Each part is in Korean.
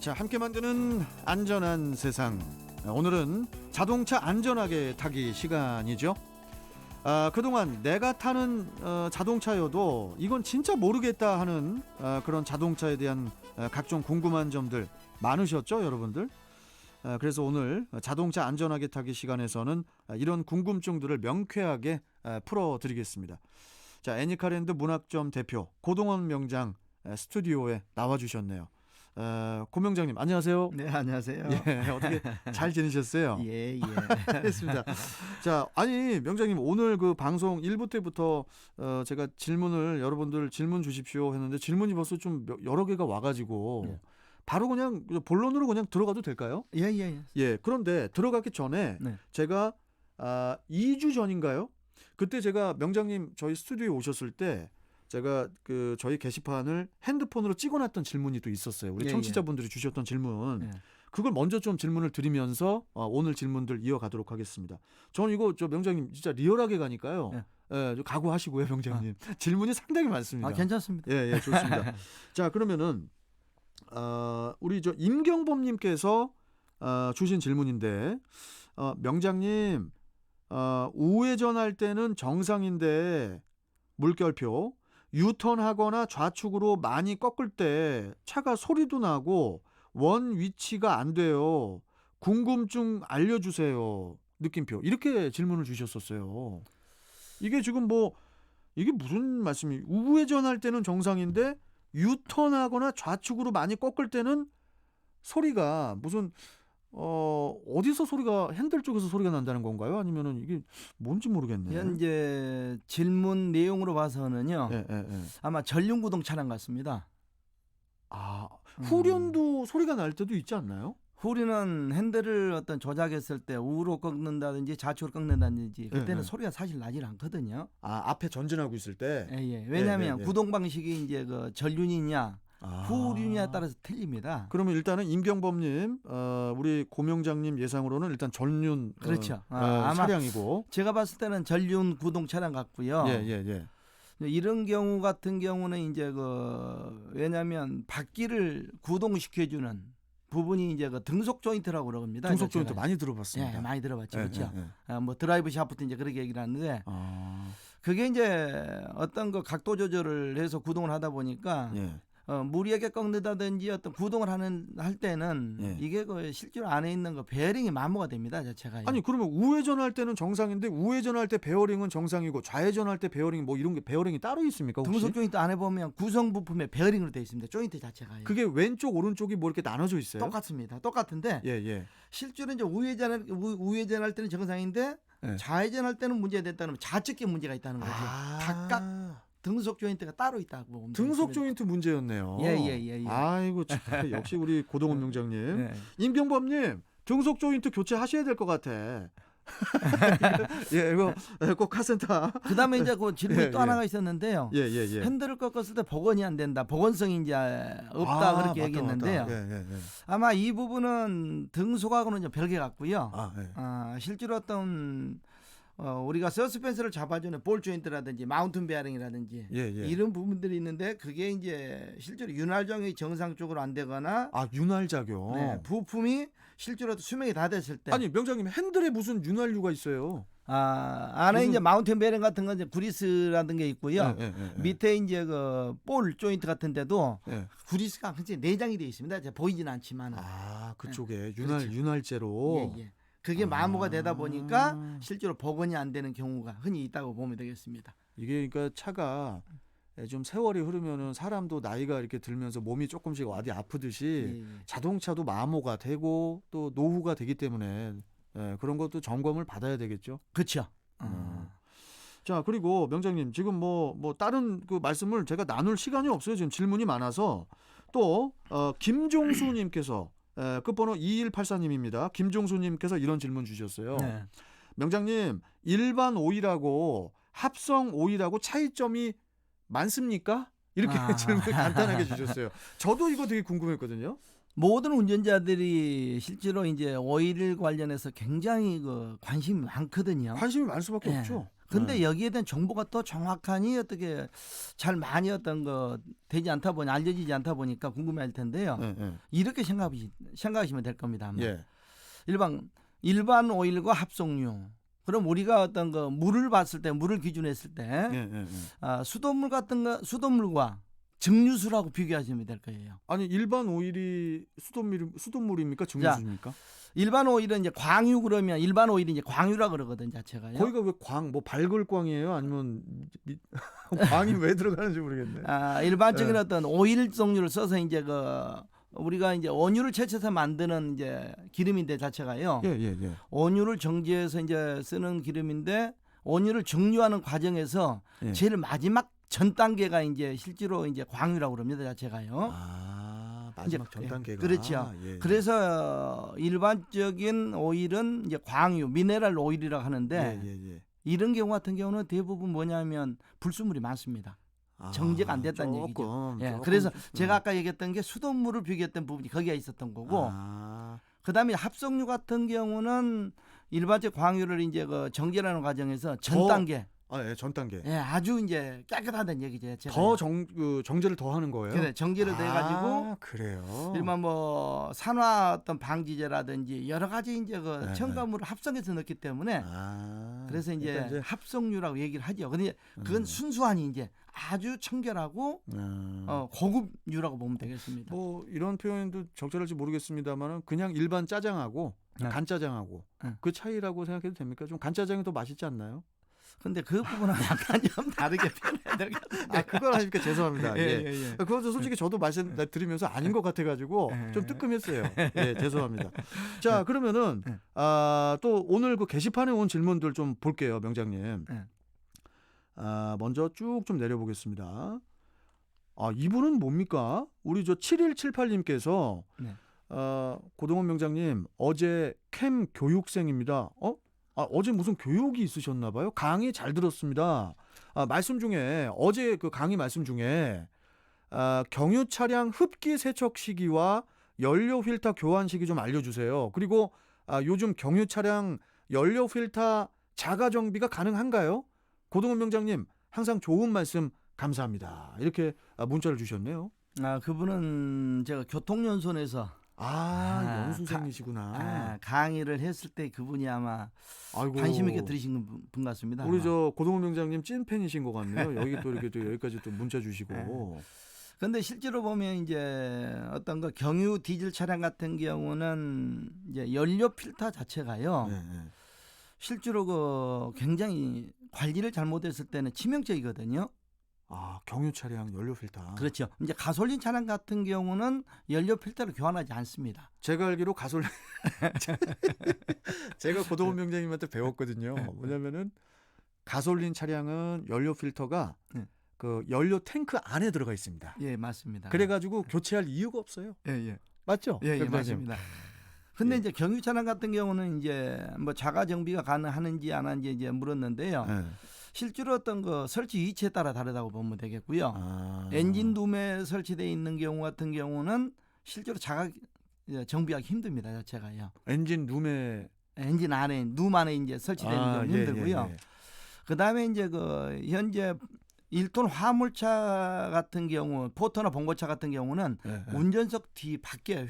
자, 함께 만드는 안전한 세상. 오늘은 자동차 안전하게 타기 시간이죠. 그동안 내가 타는 자동차여도 이건 진짜 모르겠다 하는 그런 자동차에 대한 각종 궁금한 점들 많으셨죠, 여러분들? 그래서 오늘 자동차 안전하게 타기 시간에서는 이런 궁금증들을 명쾌하게 풀어드리겠습니다. 자, 애니카랜드 문학점 대표 고동원 명장 스튜디오에 나와주셨네요. 고 명장님 안녕하세요. 네, 안녕하세요. 예, 어떻게 잘 지내셨어요? 예. 알겠습니다. 자, 아니 명장님 오늘 그 방송 1부 때부터 제가 질문을 여러분들 질문 주십시오 했는데 질문이 벌써 좀 여러 개가 와가지고 네. 바로 그냥 본론으로 그냥 들어가도 될까요? 예. 예, 그런데 들어가기 전에 네. 제가 2주 전인가요? 그때 제가 명장님 저희 스튜디오에 오셨을 때 제가 그 저희 게시판을 핸드폰으로 찍어놨던 질문이 또 있었어요. 우리 예, 청취자분들이 주셨던 질문. 예. 그걸 먼저 좀 질문을 드리면서 오늘 질문들 이어가도록 하겠습니다. 저는 이거 저 명장님 진짜 리얼하게 가니까요. 좀 각오하시고요, 명장님. 질문이 상당히 많습니다. 괜찮습니다. 예, 좋습니다. 자, 그러면은 우리 저 임경범님께서 주신 질문인데 명장님 우회전할 때는 정상인데 물결표 유턴하거나 좌측으로 많이 꺾을 때 차가 소리도 나고 원 위치가 안 돼요. 궁금증 알려주세요. 느낌표. 이렇게 질문을 주셨었어요. 이게 지금 이게 무슨 말씀이? 우회전할 때는 정상인데 유턴하거나 좌측으로 많이 꺾을 때는 소리가 무슨 어디서 소리가 핸들 쪽에서 소리가 난다는 건가요? 아니면은 이게 뭔지 모르겠네요. 현재 질문 내용으로 봐서는요. 예. 아마 전륜구동 차량 같습니다. 후륜도 소리가 날 때도 있지 않나요? 후륜은 핸들을 어떤 조작했을 때 우로 꺾는다든지 좌측으로 꺾는다든지 그때는 예. 소리가 사실 나질 않거든요. 앞에 전진하고 있을 때. 예. 왜냐하면 예. 구동 방식이 이제 그 전륜이냐 후륜이냐에 따라서 틀립니다. 그러면 일단은 임경범님, 우리 고명장님 예상으로는 일단 전륜 그렇죠. 아마 아마 차량이고. 제가 봤을 때는 전륜 구동 차량 같고요. 예. 이런 경우 같은 경우는 이제 왜냐하면 바퀴를 구동시켜주는 부분이 이제 등속 조인트라고 그럽니다. 등속 조인트 많이 들어봤습니다. 예, 많이 들어봤죠, 그렇죠. 예. 드라이브 샤프트 이제 그렇게 얘기를 하는데 그게 이제 어떤 각도 조절을 해서 구동을 하다 보니까 무리하게 꺾는다든지 어떤 구동을 할 때는 이게 실제로 안에 있는 베어링이 마모가 됩니다, 자체가. 아니 그러면 우회전할 때는 정상인데 우회전할 때 베어링은 정상이고 좌회전할 때 베어링 이런 게 베어링이 따로 있습니까 혹시? 등속 조인트 안에 보면 구성 부품에 베어링으로 되어 있습니다. 조인트 자체가. 그게 왼쪽 오른쪽이 이렇게 나눠져 있어요? 똑같습니다. 똑같은데 예. 실제로 이제 우회전할 때는 정상인데 좌회전할 때는 문제가 됐다는 좌측에 문제가 있다는 거죠. 각각 등속 조인트가 따로 있다고 보면 등속 조인트 문제였네요. 예. 아이고 참, 역시 우리 고동원 명장님. 네. 임경범님 등속 조인트 교체하셔야 될 것 같아. 이거 꼭 카센터. 그다음에 이제 질문이 또 하나가 있었는데요. 예. 핸들을 꺾었을 때 복원이 안 된다. 복원성이 이제 없다 그렇게 얘기했는데요. 예. 아마 이 부분은 등속하고는 좀 별개 같고요. 예. 실제로 어떤 우리가 서스펜스를 잡아주는 볼 조인트라든지 마운틴 베어링이라든지 이런 부분들이 있는데 그게 이제 실제로 윤활정이 정상적으로 안 되거나 윤활 작용. 부품이 실제로 수명이 다 됐을 때 아니 명장님 핸들에 무슨 윤활유가 있어요? 안에 이제 마운틴 베어링 같은 건 이제 그리스라든 게 있고요. 밑에 이제 볼 조인트 같은 데도 그리스가 굉장히 내장이 되어 있습니다. 보이지는 않지만. 그쪽에 그렇죠. 윤활제로. 예. 그게 마모가 되다 보니까 실제로 복원이 안 되는 경우가 흔히 있다고 보면 되겠습니다. 이게 그러니까 차가 좀 세월이 흐르면은 사람도 나이가 이렇게 들면서 몸이 조금씩 어디 아프듯이 자동차도 마모가 되고 또 노후가 되기 때문에 그런 것도 점검을 받아야 되겠죠. 그렇죠. 자, 그리고 명장님 지금 다른 그 말씀을 제가 나눌 시간이 없어요. 지금 질문이 많아서 또 김종수님께서 끝번호 2184님입니다. 김종수님께서 이런 질문 주셨어요. 명장님 일반 오일하고 합성 오일하고 차이점이 많습니까? 이렇게 질문 간단하게 주셨어요. 저도 이거 되게 궁금했거든요. 모든 운전자들이 실제로 이제 오일 관련해서 굉장히 관심이 많거든요. 관심이 많을 수밖에 없죠. 근데 여기에 대한 정보가 또 정확하니 어떻게 잘 많이 어떤 거 되지 않다 보니 알려지지 않다 보니까 궁금할 텐데요. 이렇게 생각하시면 될 겁니다. 아마. 예. 일반 오일과 합성유. 그럼 우리가 어떤 거 물을 봤을 때 물을 기준했을 때 수돗물 같은 거 수돗물과 증류수라고 비교하시면 될 거예요. 아니 일반 오일이 수돗물입니까? 증류수입니까? 일반 오일은 이제 광유 그러면 일반 오일이 이제 광유라 그러거든 자체가요. 거기가 왜 뭐 발굴광이에요? 아니면 광이 왜 들어가는지 모르겠네. 일반적인 어떤 오일 종류를 써서 이제 우리가 이제 원유를 채취해서 만드는 이제 기름인데 자체가요. 예. 원유를 정제해서 이제 쓰는 기름인데 원유를 증류하는 과정에서 제일 마지막 전 단계가 이제 실제로 이제 광유라고 그럽니다 자체가요. 마지막 전 단계가. 그렇죠. 그래서 일반적인 오일은 이제 광유, 미네랄 오일이라고 하는데 이런 경우 같은 경우는 대부분 뭐냐면 불순물이 많습니다. 정제가 안 됐다는 얘기죠. 그래서 제가 아까 얘기했던 게 수돗물을 비교했던 부분이 거기에 있었던 거고. 그다음에 합성유 같은 경우는 일반적 광유를 이제 정제하는 과정에서 전 단계. 전 단계. 아주 이제 깨끗하다는 얘기죠. 더 정제를 더 하는 거예요. 그래, 정제를 해 가지고 그래요. 일반 뭐 산화 어떤 방지제라든지 여러 가지 이제 첨가물을 합성해서 넣기 때문에 그래서 이제 합성유라고 얘기를 하죠. 근데 그건 순수하니 이제 아주 청결하고 고급유라고 보면 되겠습니다. 뭐 이런 표현도 적절할지 모르겠습니다만은 그냥 일반 짜장하고 간짜장하고 그 차이라고 생각해도 됩니까? 좀 간짜장이 더 맛있지 않나요? 근데 그 부분은 약간 좀 다르게 표현해야 될 것 같은데. 그건 아니니까 죄송합니다. 그것도 솔직히 저도 말씀 드리면서 아닌 것 같아가지고 좀 뜨끔했어요. 죄송합니다. 자, 그러면은 또 오늘 그 게시판에 온 질문들 좀 볼게요, 명장님. 먼저 쭉 좀 내려보겠습니다. 이분은 뭡니까? 우리 저 7178님께서 고동원 명장님 어제 캠 교육생입니다. 어제 무슨 교육이 있으셨나 봐요. 강의 잘 들었습니다. 말씀 중에 어제 그 강의 말씀 중에 경유 차량 흡기 세척 시기와 연료 필터 교환 시기 좀 알려주세요. 그리고 요즘 경유 차량 연료 필터 자가 정비가 가능한가요? 고동원 명장님 항상 좋은 말씀 감사합니다. 이렇게 문자를 주셨네요. 그분은 제가 교통연수원에서 연수생이시구나. 강의를 했을 때 그분이 아마 관심 있게 들으신 분 같습니다. 우리 저 고동원 명장님 찐팬이신 것 같네요. 여기 또 이렇게 또 여기까지 또 문자 주시고. 근데 실제로 보면 이제 어떤 거 경유 디젤 차량 같은 경우는 이제 연료 필터 자체가요. 실제로 굉장히 관리를 잘못했을 때는 치명적이거든요. 경유 차량 연료 필터. 그렇죠. 이제 가솔린 차량 같은 경우는 연료 필터를 교환하지 않습니다. 제가 알기로 가솔린 제가 고동원 명장님한테 배웠거든요. 뭐냐면은 가솔린 차량은 연료 필터가 그 연료 탱크 안에 들어가 있습니다. 맞습니다. 그래가지고 교체할 이유가 없어요. 맞죠? 맞습니다. 근데 이제 경유 차량 같은 경우는 이제 뭐 자가 정비가 가능하는지 안 하는지 이제 물었는데요. 실제로 어떤 거 설치 위치에 따라 다르다고 보면 되겠고요. 엔진 룸에 설치되어 있는 경우 같은 경우는 실제로 자가 정비하기 힘듭니다. 자체가요. 엔진 안에 룸 안에 이제 설치되는 경우 힘들고요. 그다음에 이제 현재 1톤 화물차 같은 경우, 포터나 봉고차 같은 경우는 운전석 뒤 밖에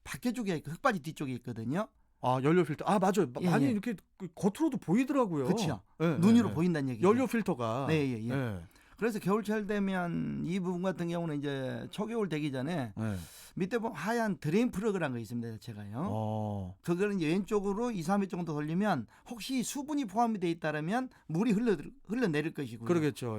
밖에 쪽에 흙바지 뒤쪽에 있거든요. 연료 필터. 맞아요. 많이 이렇게 겉으로도 보이더라고요. 그렇죠. 눈으로 보인다는 얘기죠. 연료 필터가. 그래서 겨울철 되면 이 부분 같은 경우는 이제 초겨울 되기 전에 밑에 보면 하얀 드레인 플러그라는 거 있습니다. 제가요. 그거는 이제 왼쪽으로 2, 3회 정도 돌리면 혹시 수분이 포함이 돼 있다면 물이 흘러내릴 것이고요. 그러겠죠.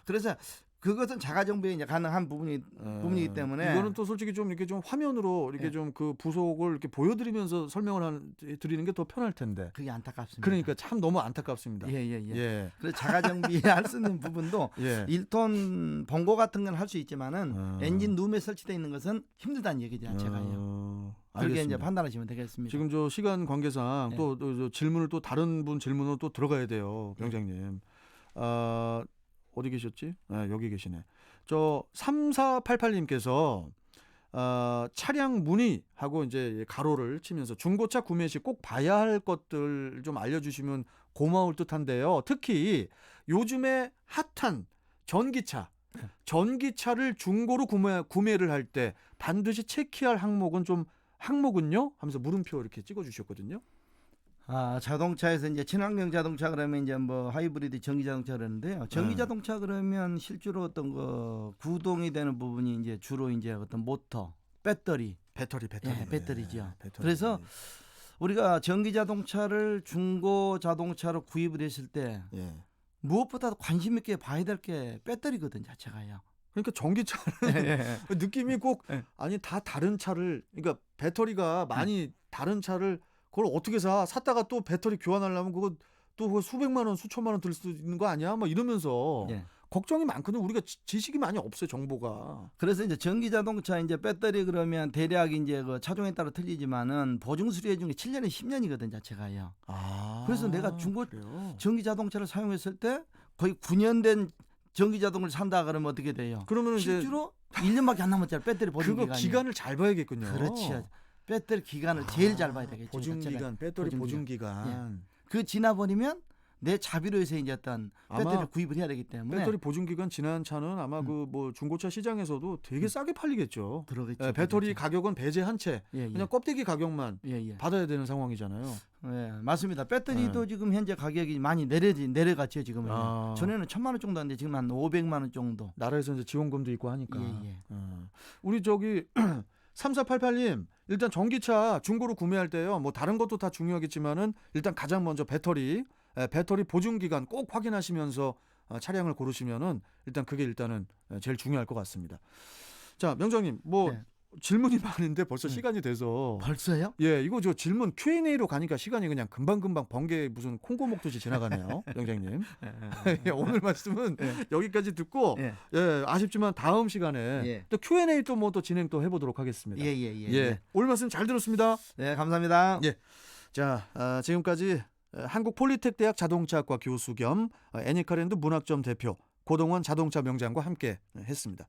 그래서 그것은 자가 정비에 이제 가능한 부분이기 때문에 이거는 또 솔직히 좀 이렇게 좀 화면으로 이렇게 좀 그 부속을 이렇게 보여드리면서 설명을 드리는 게 더 편할 텐데. 그게 안타깝습니다. 그러니까 참 너무 안타깝습니다. 그래서 자가 정비할 수 있는 부분도 1톤 봉고 같은 건 할 수 있지만은 엔진 룸에 설치되어 있는 것은 힘들다는 얘기죠, 제가요. 그렇게 이제 판단하시면 되겠습니다. 지금 저 시간 관계상 또 질문을 또 다른 분 질문으로 또 들어가야 돼요, 병장님. 어디 계셨지? 여기 계시네. 저 3488님께서 차량 문의하고 이제 가로를 치면서 중고차 구매 시 꼭 봐야 할 것들 좀 알려주시면 고마울 듯한데요. 특히 요즘에 핫한 전기차를 중고로 구매를 할 때 반드시 체크할 항목은요? 하면서 물음표 이렇게 찍어주셨거든요. 자동차에서 이제 친환경 자동차 그러면 이제 뭐 하이브리드 전기 자동차 그러는데요. 전기 자동차 그러면 실제로 어떤 거 구동이 되는 부분이 이제 주로 이제 어떤 모터, 배터리. 예, 배터리죠. 배터리. 그래서 우리가 전기 자동차를 중고 자동차로 구입을 했을 때 무엇보다도 관심 있게 봐야 될 게 배터리거든 자체가요. 그러니까 전기차는 느낌이 꼭 아니 다 다른 차를 그러니까 배터리가 많이 다른 차를 그걸 어떻게 샀다가 또 배터리 교환하려면 그거 또 수백만 원, 수천만 원 들 수 있는 거 아니야? 막 이러면서 걱정이 많거든요. 우리가 지식이 많이 없어요, 정보가. 그래서 이제 전기 자동차 이제 배터리 그러면 대략 이제 그 차종에 따라 틀리지만은 보증 수리해 준 게 7년에 10년이거든 자체가요. 그래서 내가 중고 전기 자동차를 사용했을 때 거의 9년 된 전기 자동차를 산다 그러면 어떻게 돼요? 그러면 실제로 1년밖에 안 남았잖아. 배터리 보증 기간이. 그거 기간을 잘 봐야겠군요. 그렇지. 배터리 기간을 제일 잘 봐야 되겠죠. 보증 기간, 배터리 보증 기간. 그 지나버리면 내 자비로 해서 이제 어떤 배터리를 구입을 해야 되기 때문에 배터리 보증 기간 지난 차는 아마 그 뭐 중고차 시장에서도 되게 싸게 팔리겠죠. 그러겠죠. 배터리 가격은 배제 한 채, 그냥 껍데기 가격만 받아야 되는 상황이잖아요. 맞습니다. 배터리도 지금 현재 가격이 많이 내려갔죠 지금은. 전에는 1,000만 원 정도 하는데 지금 한 500만 원 정도. 나라에서 이제 지원금도 있고 하니까. 우리 저기 3488님 일단 전기차 중고로 구매할 때요. 뭐 다른 것도 다 중요하겠지만은 일단 가장 먼저 배터리 보증 기간 꼭 확인하시면서 차량을 고르시면은 일단 그게 일단은 제일 중요할 것 같습니다. 자, 명장님 질문이 많은데 벌써 시간이 돼서. 벌써요? 예, 이거 저 질문 Q&A로 가니까 시간이 그냥 금방금방 번개 무슨 콩고 먹듯이 지나가네요. 명장님. 오늘 말씀은 여기까지 듣고 아쉽지만 다음 시간에 또 Q&A 또 뭐 또 진행 또 해보도록 하겠습니다. 오늘 말씀 잘 들었습니다. 네, 감사합니다. 자, 지금까지 한국폴리텍대학 자동차학과 교수 겸 애니카랜드 문학점 대표 고동원 자동차 명장과 함께 했습니다.